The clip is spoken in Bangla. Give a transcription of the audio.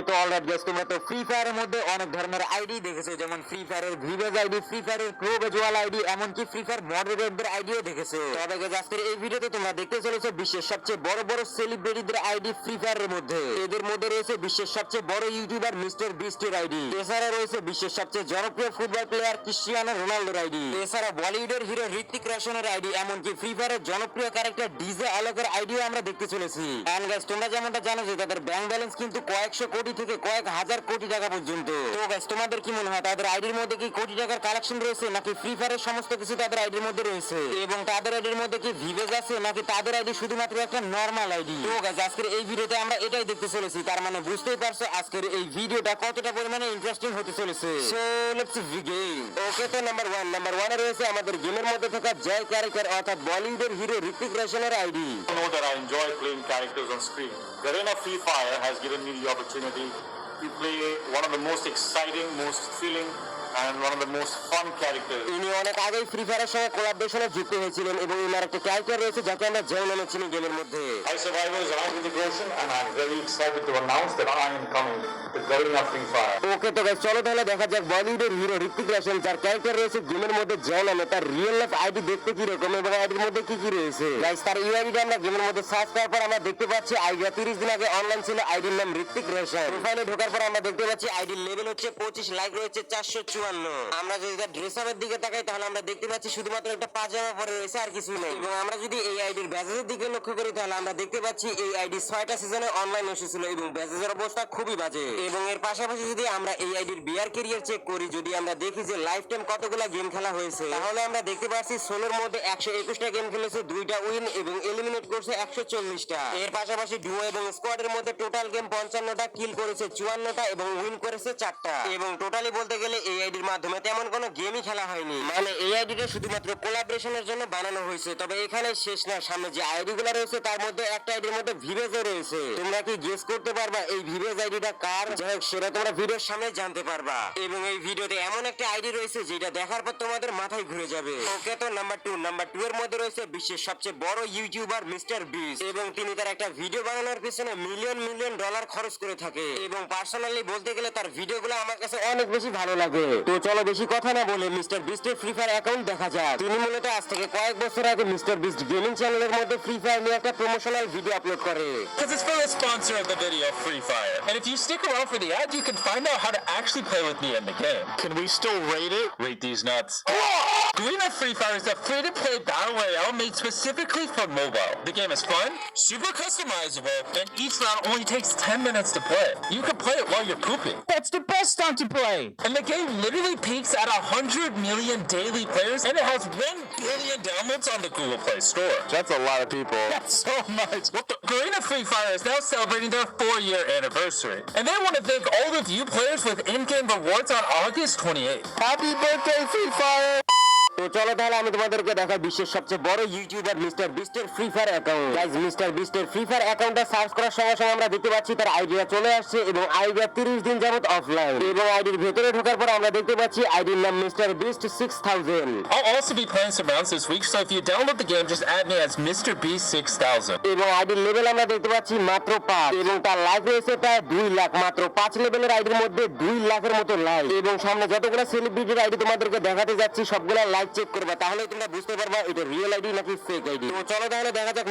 তো অলরাইট গাইস, তোমরা তো ফ্রি ফায়ারের মধ্যে অনেক ধরনের আইডি দেখেছো, যেমন ফ্রি ফায়ারের ভিভেজ আইডি, ফ্রি ফায়ারের প্রো বেজওয়াল আইডি, এমনকি ফ্রি ফায়ার মডারেটরদের আইডিও দেখেছো। তবে গাইস আজকের এই ভিডিওতে তোমরা দেখতে চলেছো বিশ্বের সবচেয়ে বড় বড় সেলিব্রিটিদের আইডি ফ্রি ফায়ারের মধ্যে। এদের মধ্যে রয়েছে বিশ্বের সবচেয়ে বড় ইউটিউবার মিস্টার বিস্টের আইডি, এছাড়া রয়েছে বিশ্বের সবচেয়ে জনপ্রিয় ফুটবল প্লেয়ার ক্রিস্টিয়ানো রোনাল্ডোর আইডি, এছাড়া বলিউডের হিরো ঋত্বিক রোশনের আইডি, এমনকি ফ্রি ফায়ারের জনপ্রিয় ক্যারেক্টার ডিজে আলোকের আইডিও আমরা দেখতে চলেছি। এন্ড গাইস, তোমরা যেমনটা জানো যে তাদের ব্যাংক ব্যালেন্স কিন্তু কয়েকশো কোটি থেকে কয়েক হাজার কোটি টাকা পর্যন্ত। তো গাইস, তোমাদের কি মনে হয় তাদের আইডির মধ্যে কি কোটি টাকার কালেকশন রয়েছে, নাকি ফ্রি ফায়ারের সমস্ত কিছু তাদের আইডির মধ্যে রয়েছে, এবং তাদের আইডির মধ্যে কি ভিভেজ আছে, নাকি তাদের আইডি শুধুমাত্র একটা নরমাল আইডি? তো গাইস, আজকের এই ভিডিওতে আমরা এটাই দেখতে চলেছি। তার মানে বুঝতেই পারছো আজকের এই ভিডিওটা কতটা পরিমাণে ইন্টারেস্টিং হতে চলেছে। So let's begin. ওকে, তো নাম্বার 1 এ রয়েছে আমাদের গেমের মধ্যে থাকা জয় ক্যারেক্টার, অর্থাৎ বলিউডের হিরো ঋত্বিক রোশনের ID. You know that I enjoy playing characters on screen. Garena Free Fire has given me the opportunity to play one of the most exciting, most thrilling, and one of the most fun characters. ইনি অনেক আগেই ফ্রি ফায়ারের সঙ্গে কোলাবোরেশনে যুক্ত হয়েছিলেন, এবং ইনার একটা ক্যারেক্টার রয়েছে যাকে আমরা জয় নামে চিনি গেমের মধ্যে। Hi survivors, I'm Hrithik Roshan and I'm very excited to announce that I am coming to Garena Free Fire. ওকে, তো গাইস চলো তাহলে দেখা যাক বলিউডের হিরো ঋত্বিক রোশন, যার ক্যারেক্টার রয়েছে গেমের মধ্যে জয় নামে, তার রিয়েল লাইফ আইডি দেখতে কি রকম এবং আইডির মধ্যে কি কি রয়েছে। গাইস, তার ইউআইডিটা আমরা গেমের মধ্যে সার্চ করার পর আমরা দেখতে পাচ্ছি আইডিয়া 30 দিন আগে অনলাইন ছিল, আইডির নাম ঋত্বিক রোশন। প্রোফাইলে ঢোকার পর আমরা দেখতে পাচ্ছি আইডির লেভেল হচ্ছে 25, লাইক রয়েছে 454। আমরা যদি তার ড্রেস আপের দিকে তাকাই তাহলে আমরা দেখতে পাচ্ছি শুধুমাত্র একটা পাজামা পরে রয়েছে, আর কিছু নেই। এবং আমরা যদি এই আইডির ব্যাজের দিকে লক্ষ্য করি তাহলে আমরা দেখতে পাচ্ছি এই আইডি 6টা সিজনে অনলাইন এসেছিল এবং ব্যাজের অবস্থা খুবই বাজে। এবং এর পাশাপাশি যদি আমরা এই আইডির বিয়ার ক্যারিয়ার চেক করি, যদি আমরা দেখি যে লাইফ টাইম কতগুলা গেম খেলা হয়েছে, তাহলে আমরা দেখতে পাচ্ছি সোলোর মধ্যে 121টা গেম খেলেছে, 2টা উইন এবং এলিমিনেট করছে 140টা। এর পাশাপাশি ডুও এবং স্কোয়াডের মধ্যে টোটাল গেম 55টা, কিল করেছে 54টা এবং উইন করেছে 4টা। এবং টোটালি বলতে গেলে এই আইডির মাধ্যমে তেমন কোনো গেমই খেলা হয়নি, মানে এই আইডিটা শুধুমাত্র কোলাবোরেশনের জন্য বানানো হয়েছে। তবে এখানে শেষ না, সামনে যে আইডি গুলো রয়েছে তার মধ্যে একটা আইডির মধ্যে ভিভেজও রয়েছে। তোমরা কি গেস করতে পারবা এই ভিভেজ আইডিটা কার? যাই হোক, সেটা তোমরা ভিডিওর সামনে জানতে পারবা। এবং এই ভিডিওতে এমন একটা আইডি রয়েছে যেটা দেখার পর তোমাদের মাথায় ঘুরে যাবে। ওকে, তো নাম্বার 2 এর মধ্যে রয়েছে বিশ্বের সবচেয়ে বড় ইউটিউবার মিস্টার বিস্ট, এবং তিনি তার একটা ভিডিও বানানোর পিছনে মিলিয়ন মিলিয়ন ডলার খরচ করে থাকে। এবং পার্সোনালি বলতে গেলে তার ভিডিওগুলো আমার কাছে অনেক বেশি ভালো লাগে। তো চলো বেশি কথা না বলে মিস্টার বিস্টের ফ্রি ফায়ার অ্যাকাউন্ট দেখা যাক। তিনি মূলত আজ থেকে কয়েক বছর আগে মিস্টার বিস্ট গেমিং চ্যানেলের মধ্যে ফ্রি ফায়ার নিয়ে একটা প্রমোশনাল ভিডিও আপলোড করে। Because it's for the sponsor of the video, Free Fire. And if you stick around for the ad, you can find out how to actually play with me in the game. Can we still rate it? Rate these nuts. Garena Free Fire is a free-to-play battle royale made specifically for mobile. The game is fun, super customizable, and each round only takes 10 minutes to play. You can play it while you're pooping. That's the best time to play. And the game literally peaks at 100 million daily players, and it has 1 billion downloads on the Google Play Store. That's a lot of people. That's so much. What the? Garena Free Fire is now celebrating their 4-year anniversary, and they want to thank all of you players with in-game rewards on August 28th. Happy birthday Free Fire! তো চলো তাহলে আমি তোমাদেরকে দেখাই বিশ্বের সবচেয়ে বড় ইউটিউবার মিস্টার বিস্টের Free Fire account. Guys, mister বিস্টের ফ্রি ফায়ার অ্যাকাউন্টটা সার্চ করার সঙ্গে সঙ্গে আমরা দেখতে পাচ্ছি তার আইডিয়া চলে আসছে, এবং আইডিয়া 30 দিন যাবত অফলাইন। এবং আইডির ভেতরে ঢোকার পর আমরা দেখতে পাচ্ছি আইডির নাম mister beast 6000। I'll also be playing some rounds this week, so if you download the game, just add me as Mr. Beast 6000. এবং আইডির লেভেল আমরা দেখতে পাচ্ছি মাত্র 5, এবং তার লাইক রয়েছে প্রায় 2 লাখ। মাত্র 5 লেভেলের আইডির মধ্যে 2 লাখের মতো লাইক। এবং সামনে যতগুলো সেলিব্রিটির আইডি তোমাদেরকে দেখাতে যাচ্ছি সবগুলা লাইক চেক করবা, তাহলে তোমরা বুঝতে পারবা এটা রিয়েল আইডি নাকি ফেক আইডি। তো চলো তাহলে দেখা যাক